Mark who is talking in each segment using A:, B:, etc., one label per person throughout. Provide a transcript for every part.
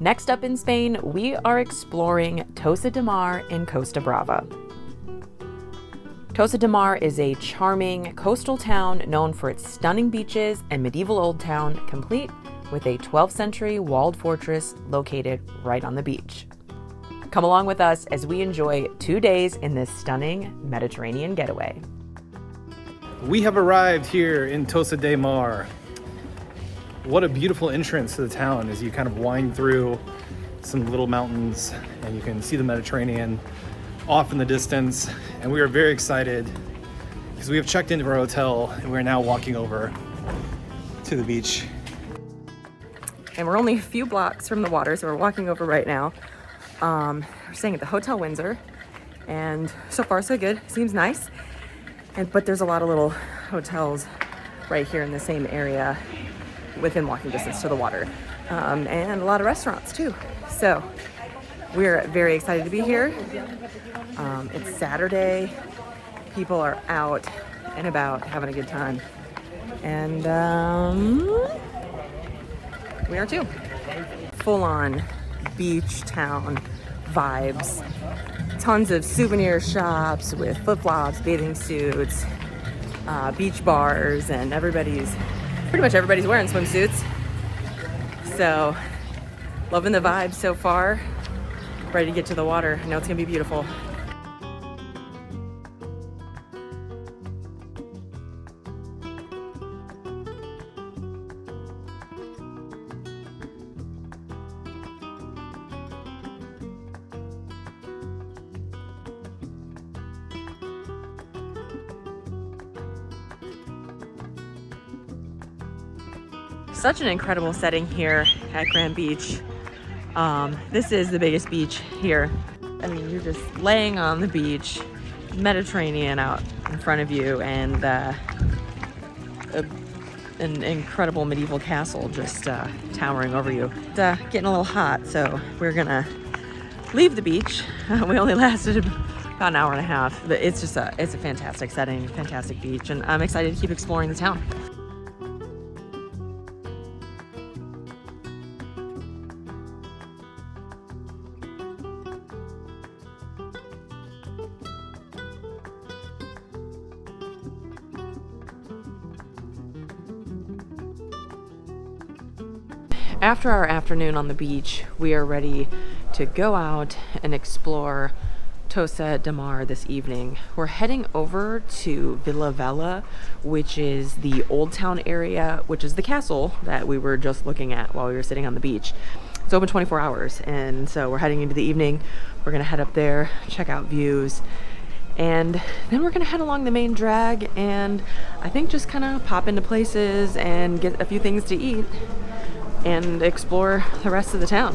A: Next up in Spain, we are exploring Tossa de Mar in Costa Brava. Tossa de Mar is a charming coastal town known for its stunning beaches and medieval old town, complete with a 12th century walled fortress located right on the beach. Come along with us as we enjoy 2 days in this stunning Mediterranean getaway.
B: We have arrived here in Tossa de Mar. What a beautiful entrance to the town as you kind of wind through some little mountains and you can see the Mediterranean off in the distance. And we are very excited because we have checked into our hotel and we're now walking over to the beach.
A: And we're only a few blocks from the water, so we're walking over right now. We're staying at the Hotel Windsor, and so far so good. Seems nice. But there's a lot of little hotels right here in the same area within walking distance to the water, and a lot of restaurants too. So we're very excited to be here. It's Saturday. People are out and about having a good time, and we are too. Full-on beach town vibes. Tons of souvenir shops with flip-flops, bathing suits, beach bars, and pretty much everybody's wearing swimsuits. So, loving the vibe so far. Ready to get to the water. I know it's gonna be beautiful. Such an incredible setting here at Grand Beach. This is the biggest beach here. I mean, you're just laying on the beach, Mediterranean out in front of you, and an incredible medieval castle just towering over you. It's getting a little hot, so we're gonna leave the beach. We only lasted about an hour and a half, but it's a fantastic setting, fantastic beach, and I'm excited to keep exploring the town. After our afternoon on the beach, we are ready to go out and explore Tossa de Mar this evening. We're heading over to Vila Vella, which is the Old Town area, which is the castle that we were just looking at while we were sitting on the beach. It's open 24 hours, and so we're heading into the evening. We're gonna head up there, check out views, and then we're gonna head along the main drag and I think just kind of pop into places and get a few things to eat and explore the rest of the town.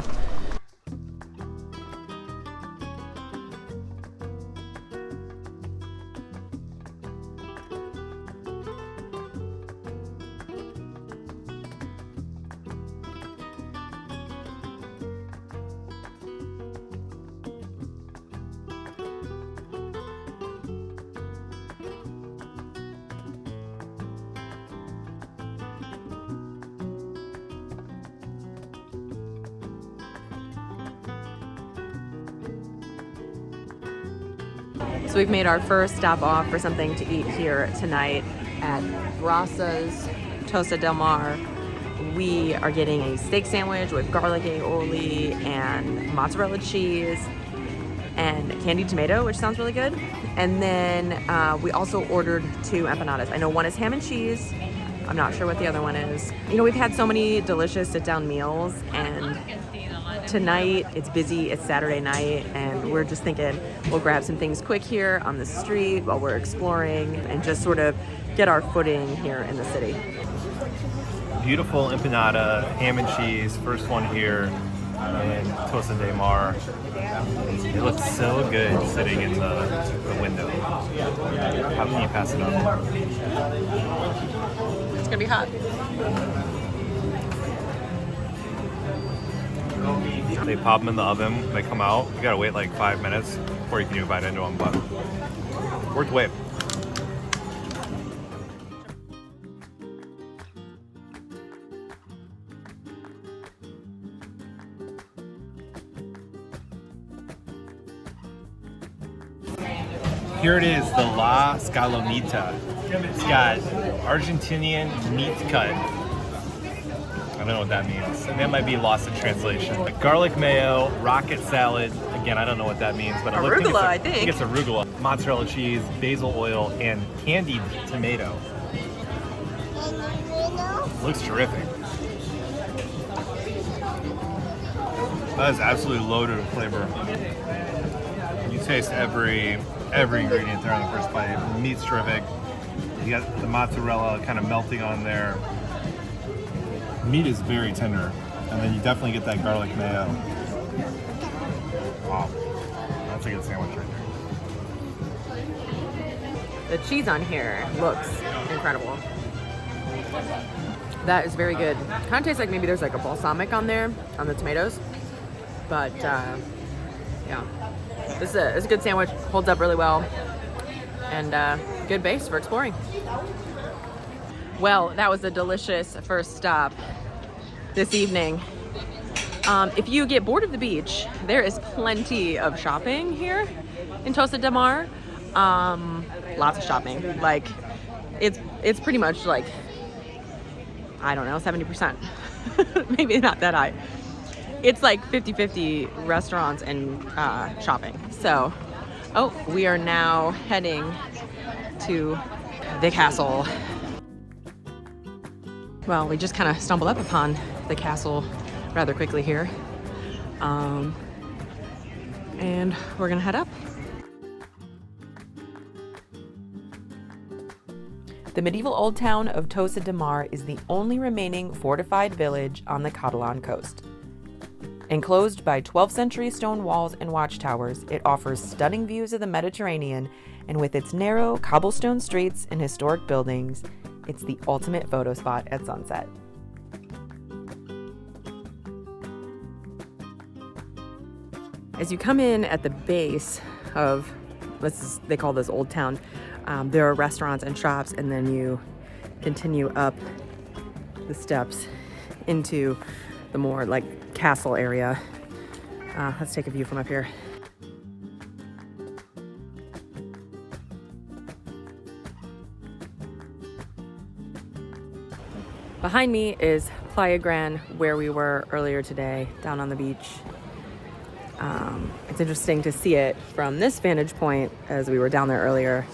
A: So we've made our first stop off for something to eat here tonight at Brassa's Tossa de Mar. We are getting a steak sandwich with garlic aioli and mozzarella cheese and candied tomato, which sounds really good. And then we also ordered 2 empanadas. I know one is ham and cheese. I'm not sure what the other one is. You know, we've had so many delicious sit-down meals, and tonight it's busy, it's Saturday night, and we're just thinking we'll grab some things quick here on the street while we're exploring and just sort of get our footing here in the city.
B: Beautiful empanada, ham and cheese, first one here in Tossa de Mar. It looks so good sitting in the window. How can you pass it up?
A: It's gonna be hot.
B: They pop them in the oven, they come out. You gotta wait like 5 minutes before you can even bite into them, but worth the wait. Here it is, the La Scalonita. It's got Argentinian meat cut. I don't know what that means. That might be lost in translation. Garlic mayo, rocket salad. Again, I don't know what that means, but
A: Arugula,
B: I think it's arugula. Mozzarella cheese, basil oil, and candied tomato. Looks terrific. That is absolutely loaded with flavor. You taste every ingredient there on the first bite. The meat's terrific. You got the mozzarella kind of melting on there. Meat is very tender, and then you definitely get that garlic mayo. Wow, that's a good sandwich right
A: The cheese on here looks incredible. That is very good. Kind of tastes like maybe there's like a balsamic on there, on the tomatoes. But yeah, this is a good sandwich. Holds up really well. And good base for exploring. Well, that was a delicious first stop this evening. If you get bored of the beach, there is plenty of shopping here in Tossa de Mar. Lots of shopping. Like, it's pretty much like, I don't know, 70%. Maybe not that high. It's like 50-50 restaurants and shopping. So, we are now heading to the castle. Well, we just kind of stumbled up upon the castle rather quickly here. And we're gonna head up. The medieval old town of Tossa de Mar is the only remaining fortified village on the Catalan coast. Enclosed by 12th century stone walls and watchtowers, it offers stunning views of the Mediterranean, and with its narrow cobblestone streets and historic buildings, it's the ultimate photo spot at sunset. As you come in at the base of, they call this Old Town, there are restaurants and shops, and then you continue up the steps into the more like castle area. Let's take a view from up here. Behind me is Platja Gran, where we were earlier today, down on the beach. It's interesting to see it from this vantage point as we were down there earlier,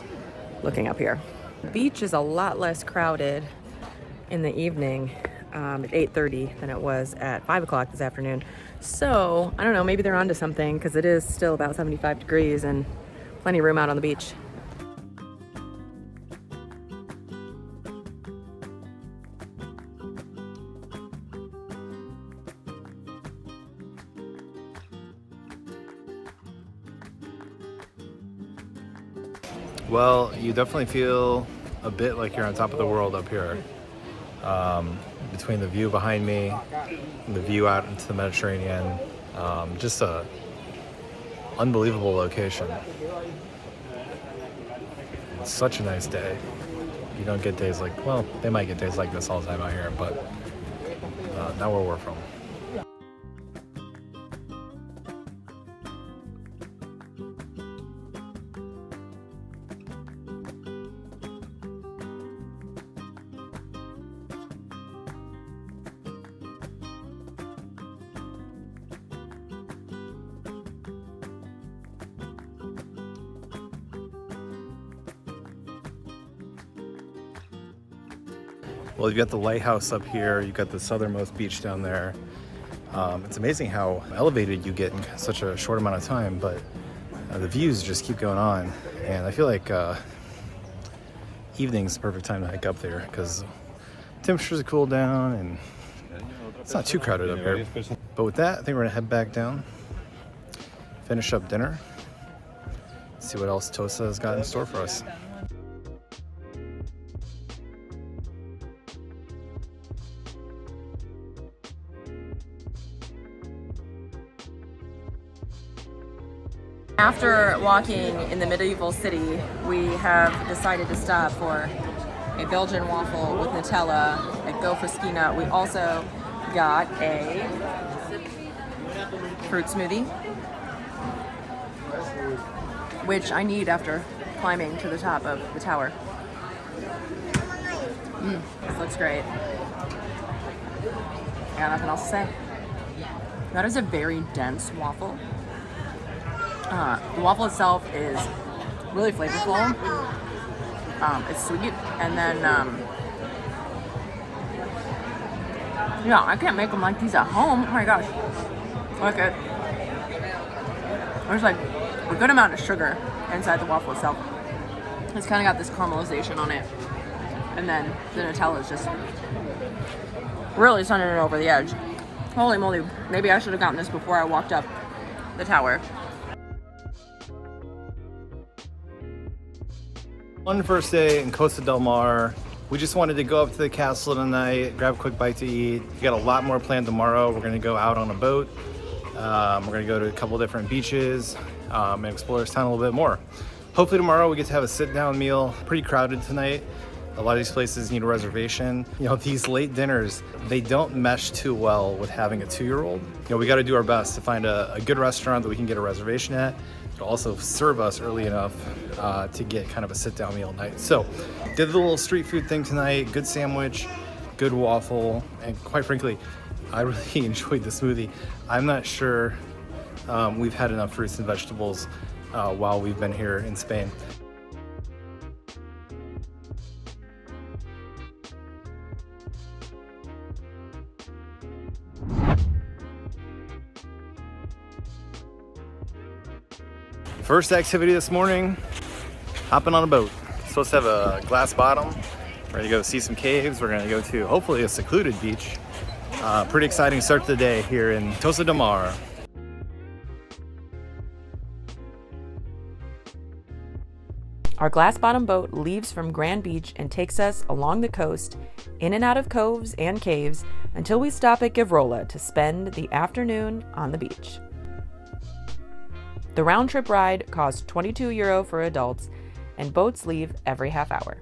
A: looking up here. The beach is a lot less crowded in the evening at 8:30 than it was at 5 o'clock this afternoon. So, I don't know, maybe they're onto something because it is still about 75 degrees and plenty of room out on the beach.
B: Well, you definitely feel a bit like you're on top of the world up here. Between the view behind me and the view out into the Mediterranean, just a unbelievable location. It's such a nice day. You don't get days like, well, they might get days like this all the time out here, but not where we're from. Well, you've got the lighthouse up here, you've got the southernmost beach down there. It's amazing how elevated you get in such a short amount of time, but the views just keep going on. And I feel like evening's the perfect time to hike up there because temperatures are cooled down and it's not too crowded up here. But with that, I think we're gonna head back down, finish up dinner, see what else Tossa has got in store for us.
A: After walking in the medieval city, we have decided to stop for a Belgian waffle with Nutella at Go Fruskina. We also got a fruit smoothie, which I need after climbing to the top of the tower. This looks great. I got nothing else to say. That is a very dense waffle. The waffle itself is really flavorful. It's sweet, and then yeah, I can't make them like these at home. Oh my gosh, look at there's like a good amount of sugar inside the waffle itself. It's kind of got this caramelization on it, and then the Nutella is just really sending it over the edge. Holy moly, maybe I should have gotten this before I walked up the tower.
B: One first day in Costa del Mar. We just wanted to go up to the castle tonight, grab a quick bite to eat. We got a lot more planned tomorrow. We're gonna go out on a boat. We're gonna go to a couple different beaches and explore this town a little bit more. Hopefully tomorrow we get to have a sit-down meal. Pretty crowded tonight. A lot of these places need a reservation. You know, these late dinners, they don't mesh too well with having a 2-year-old. You know, we gotta do our best to find a good restaurant that we can get a reservation at, but also serve us early enough to get kind of a sit-down meal night. So, did the little street food thing tonight, good sandwich, good waffle, and quite frankly, I really enjoyed the smoothie. I'm not sure we've had enough fruits and vegetables while we've been here in Spain. First activity this morning, hopping on a boat. Supposed to have a glass bottom. We're gonna go see some caves. We're gonna go to hopefully a secluded beach. Pretty exciting start to the day here in Tossa de Mar.
A: Our glass bottom boat leaves from Grand Beach and takes us along the coast, in and out of coves and caves, until we stop at Gavrola to spend the afternoon on the beach. The round trip ride costs €22 for adults, and boats leave every half hour.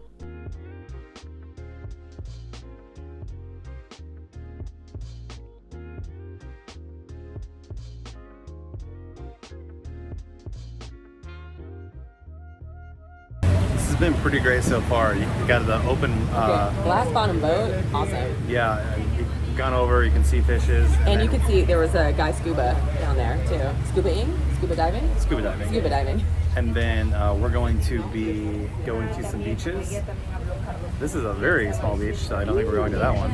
B: This has been pretty great so far. You got the open,
A: Glass bottom boat, awesome.
B: yeah, you've gone over, you can see fishes.
A: And you can see there was a guy scuba down there too. Scuba-ing? Scuba diving?
B: Scuba diving.
A: Scuba diving.
B: And then we're going to be going to some beaches. This is a very small beach, so I don't think we're going to that one.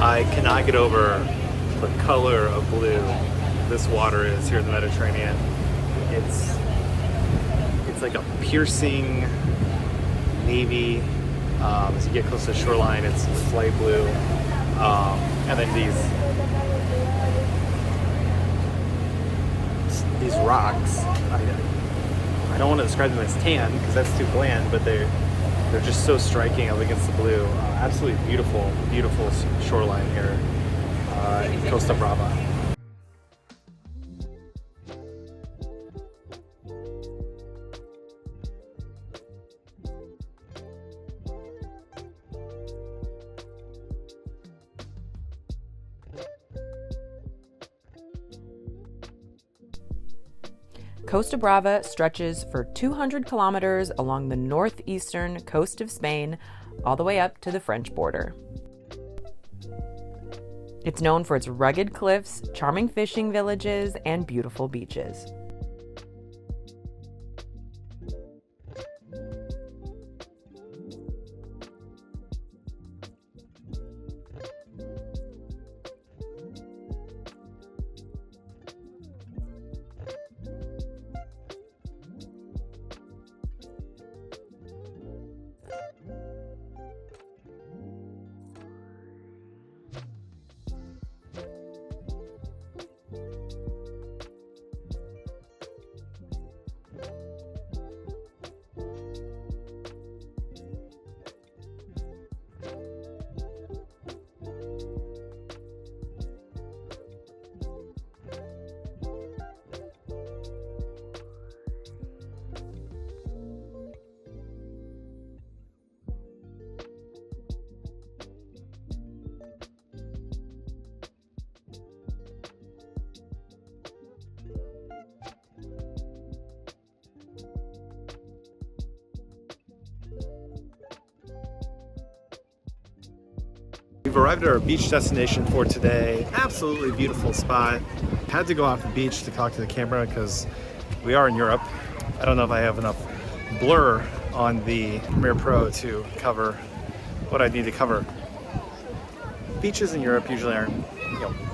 B: I cannot get over the color of blue this water is here in the Mediterranean. It's like a piercing navy. As you get close to the shoreline, it's light blue. And then these rocks, I don't want to describe them as tan because that's too bland, but they're just so striking up against the blue. Absolutely beautiful, beautiful shoreline here in Costa Brava.
A: Costa Brava stretches for 200 kilometers along the northeastern coast of Spain, all the way up to the French border. It's known for its rugged cliffs, charming fishing villages, and beautiful beaches.
B: We've arrived at our beach destination for today. Absolutely beautiful spot. Had to go off the beach to talk to the camera because we are in Europe. I don't know if I have enough blur on the Premiere Pro to cover what I need to cover. Beaches in Europe usually aren't,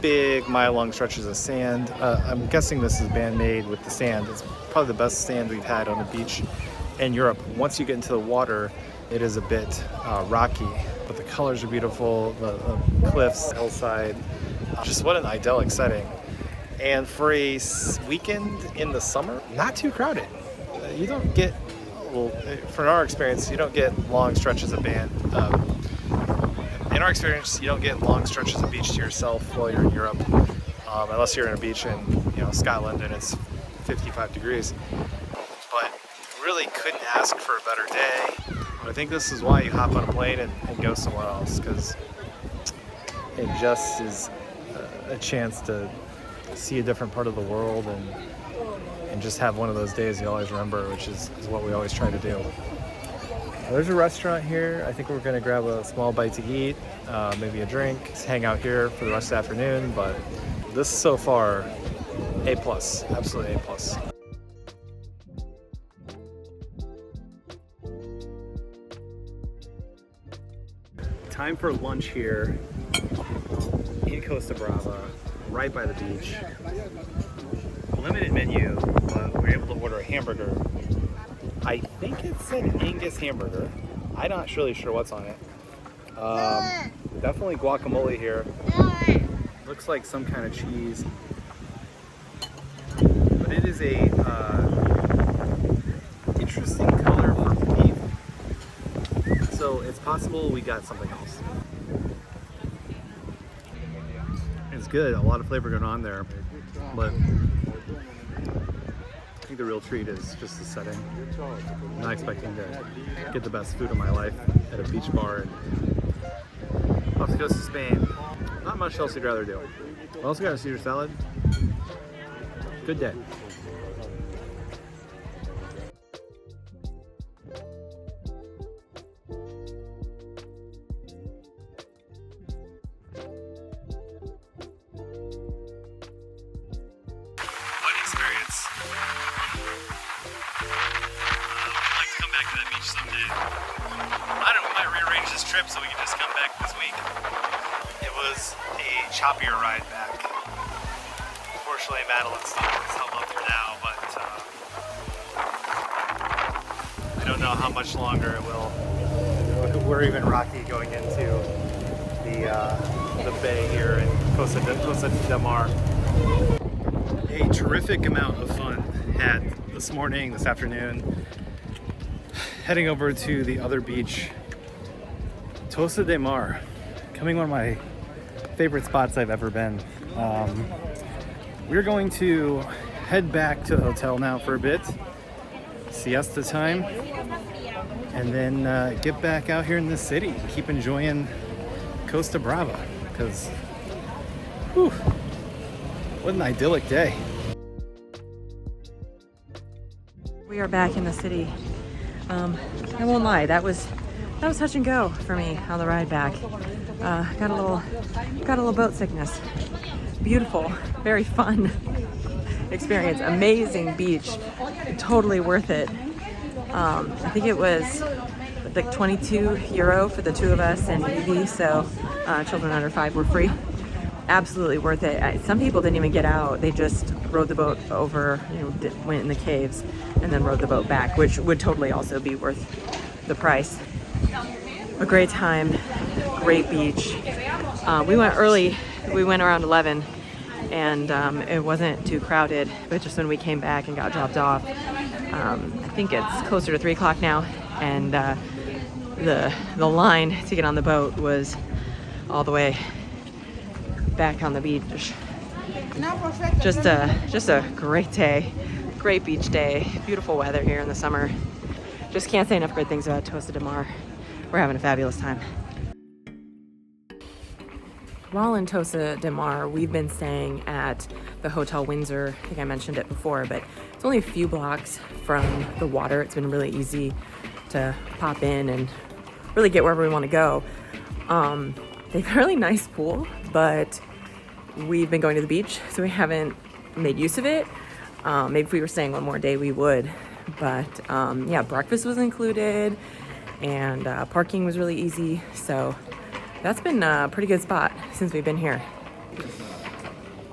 B: big mile-long stretches of sand. I'm guessing this is man-made with the sand. It's probably the best sand we've had on a beach in Europe. Once you get into the water, it is a bit rocky, but the colors are beautiful. The cliffs, hillside, just what an idyllic setting. And for a weekend in the summer, not too crowded. You don't get, from our experience, you don't get long stretches of in our experience, you don't get long stretches of beach to yourself while you're in Europe, unless you're in a beach in Scotland and it's 55 degrees. But really couldn't ask for a better day. But I think this is why you hop on a plane and go somewhere else, because it just is a chance to see a different part of the world and just have one of those days you always remember, which is what we always try to do. There's a restaurant here. I think we're gonna grab a small bite to eat, maybe a drink, just hang out here for the rest of the afternoon. But this so far, A+, absolutely A+. Time for lunch here in Costa Brava, right by the beach. Limited menu, but we're able to order a hamburger. I think it's an Angus hamburger. I'm not really sure what's on it. Definitely guacamole here. Looks like some kind of cheese. But it is a interesting color for beef. So it's possible we got something else. It's good, a lot of flavor going on there. But I think the real treat is just the setting. I'm not expecting to get the best food of my life at a beach bar off the coast of Spain. Not much else you'd rather do. We also got a Caesar salad. Good day. Someday. I don't know, we might rearrange this trip so we can just come back this week. It was a choppier ride back. Unfortunately, Madeline's held up for now, but I don't know how much longer it will. We're even rocky going into the bay here in Tossa de Mar. A terrific amount of fun had this morning, this afternoon. Heading over to the other beach, Tossa de Mar, becoming one of my favorite spots I've ever been. We're going to head back to the hotel now for a bit, siesta time, and then get back out here in the city, keep enjoying Costa Brava, because what an idyllic day.
A: We are back in the city. I won't lie, that was touch and go for me on the ride back. Got a little boat sickness. Beautiful, very fun experience. Amazing beach, totally worth it. I think it was like €22 for the two of us and EV, so children under 5 were free. Absolutely worth it. Some people didn't even get out. They just rode the boat over, went in the caves and then rode the boat back, which would totally also be worth the price. A great time, great beach. We went early. We went around 11 and it wasn't too crowded, but just when we came back and got dropped off, I think it's closer to 3 o'clock now, and the line to get on the boat was all the way back on the beach. Just a great day, great beach day, beautiful weather here in the summer. Just can't say enough great things about Tossa de Mar. We're having a fabulous time. While in Tossa de Mar, we've been staying at the Hotel Windsor. I think I mentioned it before, but it's only a few blocks from the water. It's been really easy to pop in and really get wherever we want to go. They have a really nice pool, but we've been going to the beach, so we haven't made use of it. Maybe if we were staying one more day, we would. But yeah, breakfast was included, and parking was really easy. So that's been a pretty good spot since we've been here.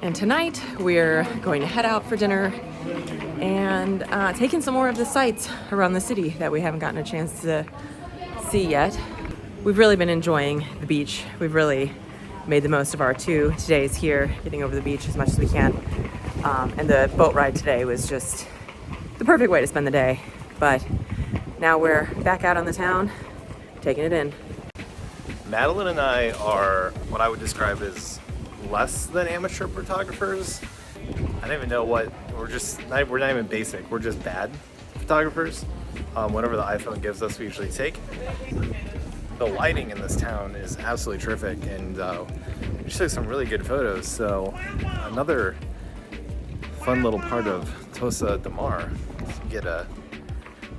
A: And tonight we're going to head out for dinner and take in some more of the sights around the city that we haven't gotten a chance to see yet. We've really been enjoying the beach. We've really made the most of our 2 days here, getting over the beach as much as we can. And the boat ride today was just the perfect way to spend the day. But now we're back out on the town, taking it in.
B: Madeline and I are what I would describe as less than amateur photographers. I don't even know what, we're not even basic, we're just bad photographers. Whatever the iPhone gives us, we usually take. The lighting in this town is absolutely terrific, and we just took some really good photos. So another fun little part of Tossa de Mar, you get a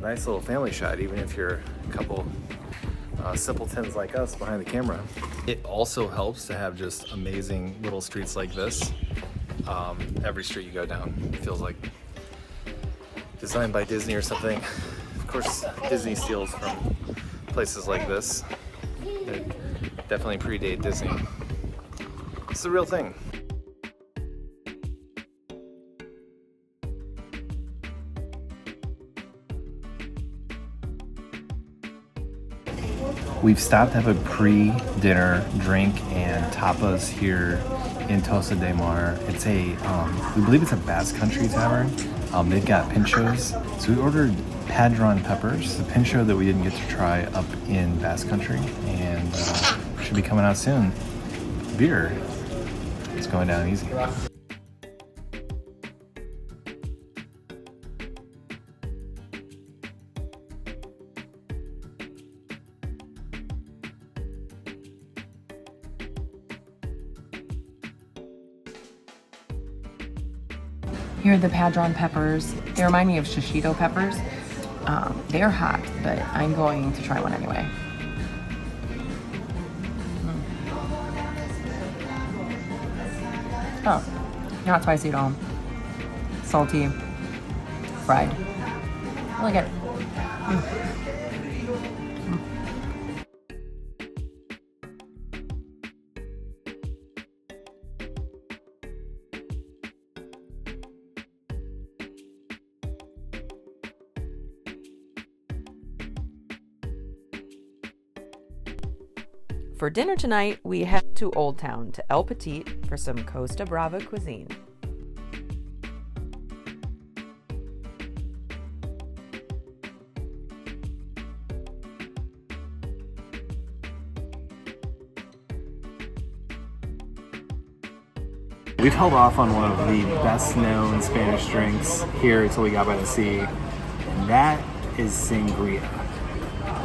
B: nice little family shot, even if you're a couple simpletons like us behind the camera. It also helps to have just amazing little streets like this. Every street you go down feels like designed by Disney or something. Of course, Disney steals from places like this. They definitely predate Disney. It's the real thing. We've stopped to have a pre-dinner drink and tapas here in Tossa de Mar. It's we believe it's a Basque Country tavern. They've got pinchos. So we ordered padron peppers, the pincho that we didn't get to try up in Basque Country, and should be coming out soon. Beer is going down easy.
A: Here are the padron peppers. They remind me of shishito peppers. They're hot, but I'm going to try one anyway. Oh, not spicy at all. Salty, fried. Really good. For dinner tonight, we head to Old Town, to El Petit, for some Costa Brava cuisine.
B: We've held off on one of the best known Spanish drinks here until we got by the sea, and that is sangria.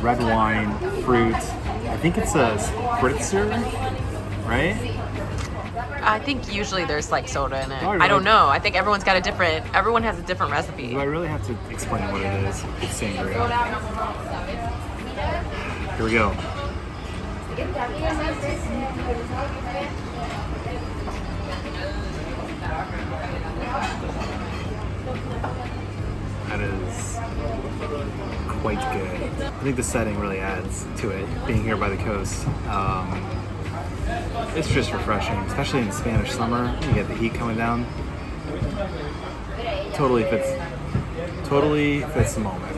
B: Red wine, fruit. I think it's a spritzer, right?
A: I think usually there's like soda in it.
B: Oh,
A: I don't know. I think everyone has a different recipe.
B: Do I really have to explain what it is? It's sangria. Here we go. That is quite good. I think the setting really adds to it, being here by the coast. It's just refreshing, especially in Spanish summer. You get the heat coming down. Totally fits the moment.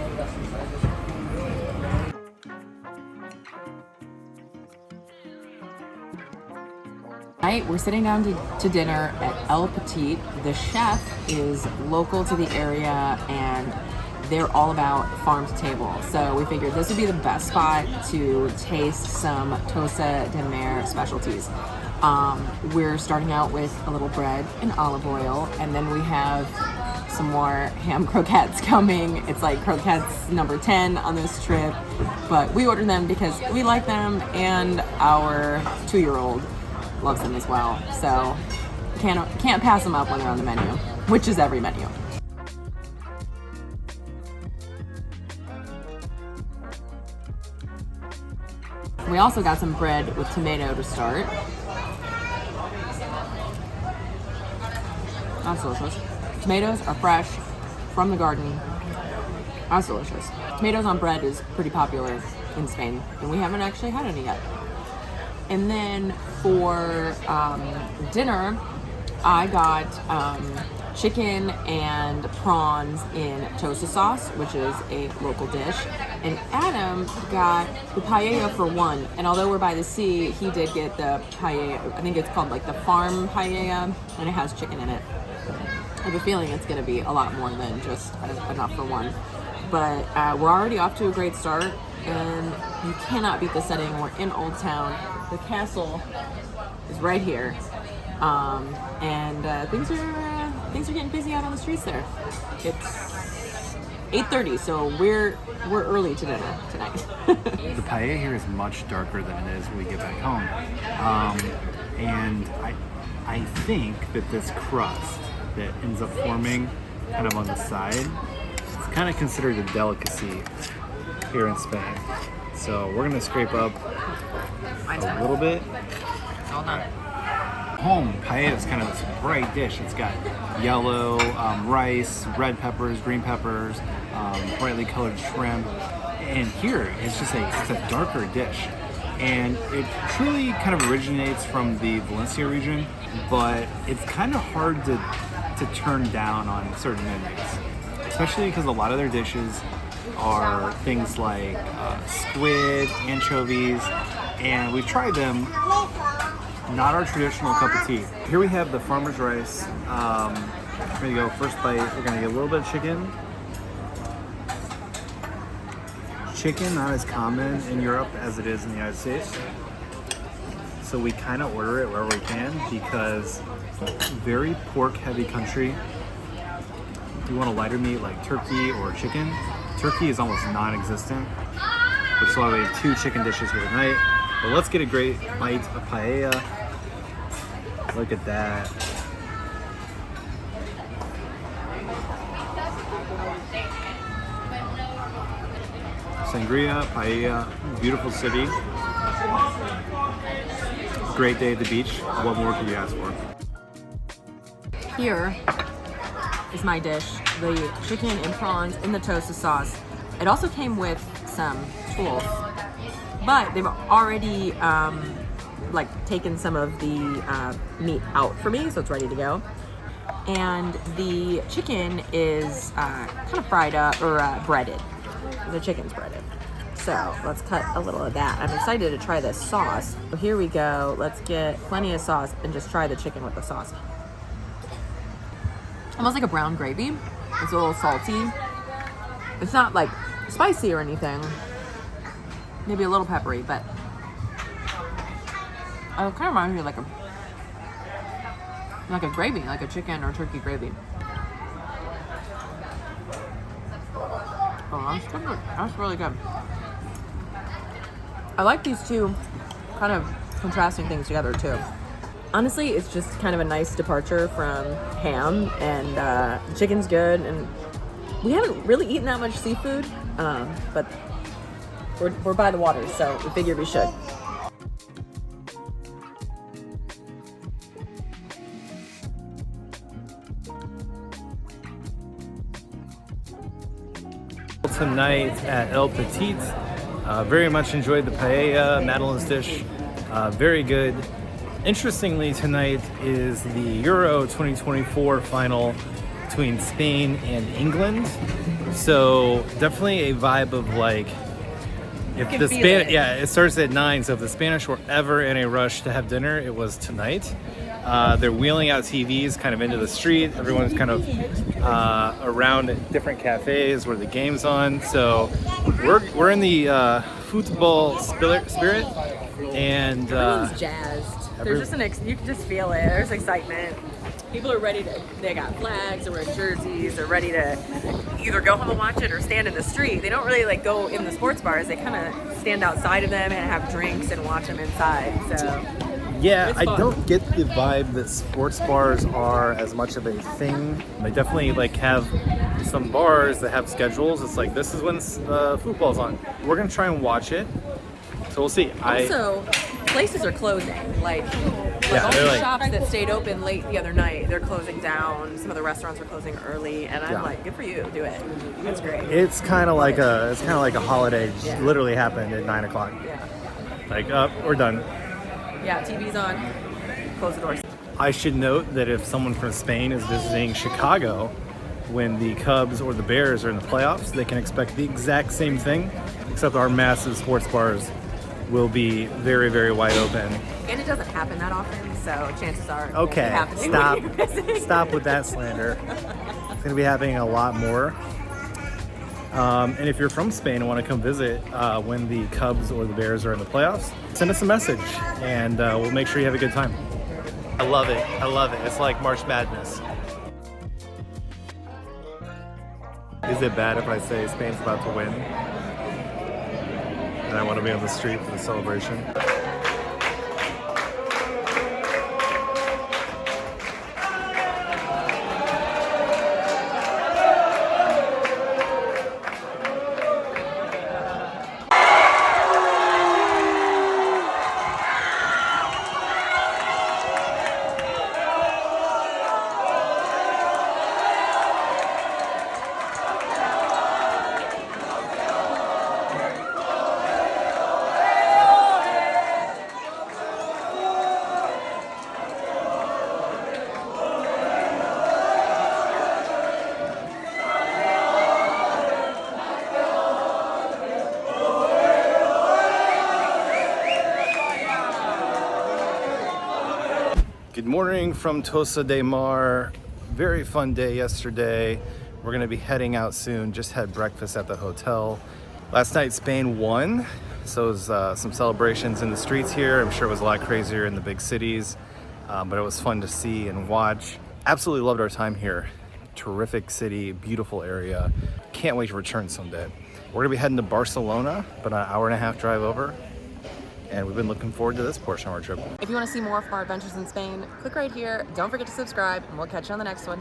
A: Tonight, we're sitting down to dinner at El Petit. The chef is local to the area, and they're all about farm to table. So we figured this would be the best spot to taste some Tossa de Mar specialties. We're starting out with a little bread and olive oil, and then we have some more ham croquettes coming. It's like croquettes number 10 on this trip, but we ordered them because we like them, and our 2-year-old loves them as well. So can't pass them up when they're on the menu, which is every menu. We also got some bread with tomato to start. That's delicious. Tomatoes are fresh from the garden. That's delicious. Tomatoes on bread is pretty popular in Spain, and we haven't actually had any yet. And then for dinner, I got chicken and prawns in tossa sauce, which is a local dish. And Adam got the paella for one. And although we're by the sea, he did get the paella. I think it's called like the farm paella, and it has chicken in it. I have a feeling it's going to be a lot more than just enough for one. But we're already off to a great start, and you cannot beat the setting. We're in Old Town. The castle is right here, and things are getting busy out on the streets there. It's 8:30, so we're early to dinner tonight.
B: The paella here is much darker than it is when we get back home, and I think that this crust that ends up forming kind of on the side, it's kind of considered a delicacy here in Spain. So we're gonna scrape up a little bit.
A: All done.
B: Home, paella is kind of this bright dish. It's got yellow rice, red peppers, green peppers, brightly colored shrimp. And here, it's a darker dish. And it truly kind of originates from the Valencia region, but it's kind of hard to turn down on certain menus, especially because a lot of their dishes are things like squid, anchovies, and we've tried them. Not our traditional cup of tea. Here we have the farmer's rice. We're gonna go first bite. We're gonna get a little bit of chicken. Chicken not as common in Europe as it is in the United States. So we kind of order it wherever we can because very pork heavy country. If you want a lighter meat like turkey or chicken, turkey is almost non-existent, which is why we have 2 chicken dishes here tonight. But let's get a great bite of paella. Look at that. Sangria, paella, beautiful city. Great day at the beach. What more could you ask for?
A: Here is my dish, the chicken and prawns in the tossa sauce. It also came with some tools, but they've already taken some of the meat out for me, so it's ready to go. And the chicken is kind of fried up or breaded. The chicken's breaded. So let's cut a little of that. I'm excited to try this sauce. So here we go. Let's get plenty of sauce and just try the chicken with the sauce. Almost like a brown gravy. It's a little salty. It's not like spicy or anything. Maybe a little peppery, but it kind of reminds me of like a gravy, like a chicken or turkey gravy. Oh, that's really good. I like these two kind of contrasting things together too. Honestly, it's just kind of a nice departure from ham, and chicken's good, and we haven't really eaten that much seafood, but we're by the water, so we figured we should.
B: Tonight at El Petit. Very much enjoyed the paella, Madeline's dish. Very good. Interestingly, tonight is the Euro 2024 final between Spain and England. So definitely a vibe of like, if the it starts at 9. So if the Spanish were ever in a rush to have dinner, it was tonight. They're wheeling out TVs kind of into the street. Everyone's kind of around at different cafes where the game's on. So we're in the football spirit, and
A: everyone's jazzed. There's just you can just feel it. There's excitement. People are ready to. They got flags, they're wearing jerseys. They're ready to either go home and watch it or stand in the street. They don't really like go in the sports bars. They kind of stand outside of them and have drinks and watch them inside. So.
B: Yeah, I don't get the vibe that sports bars are as much of a thing. They definitely like have some bars that have schedules. It's like, this is when football's on. We're gonna try and watch it. So we'll see.
A: Also, places are closing. Like
B: Yeah,
A: all
B: they're
A: the
B: like-
A: shops that stayed open late the other night, they're closing down. Some of the restaurants are closing early, and I'm
B: Yeah.
A: like, good for you, do it. That's great.
B: It's kind of like a holiday.
A: Yeah.
B: Literally happened at 9 o'clock.
A: Yeah.
B: Like, we're done.
A: Yeah, TV's on. Close the doors.
B: I should note that if someone from Spain is visiting Chicago when the Cubs or the Bears are in the playoffs, they can expect the exact same thing, except our massive sports bars will be very, very wide open.
A: And it doesn't happen that often, so chances are it won't be
B: Okay,
A: happening
B: stop.
A: when you're visiting.
B: Stop with that slander. It's going to be happening a lot more. And if you're from Spain and want to come visit when the Cubs or the Bears are in the playoffs, send us a message and we'll make sure you have a good time. I love it. I love it. It's like March Madness. Is it bad if I say Spain's about to win? And I want to be on the street for the celebration? Good morning from Tossa de Mar. Very fun day yesterday. We're gonna be heading out soon. Just had breakfast at the hotel. Last night Spain won, so it was some celebrations in the streets here. I'm sure it was a lot crazier in the big cities, but it was fun to see and watch. Absolutely loved our time here. Terrific city, beautiful area. Can't wait to return someday. We're gonna be heading to Barcelona, but an hour and a half drive over. And we've been looking forward to this portion of our trip.
A: If you want to see more from our adventures in Spain, click right here. Don't forget to subscribe, and we'll catch you on the next one.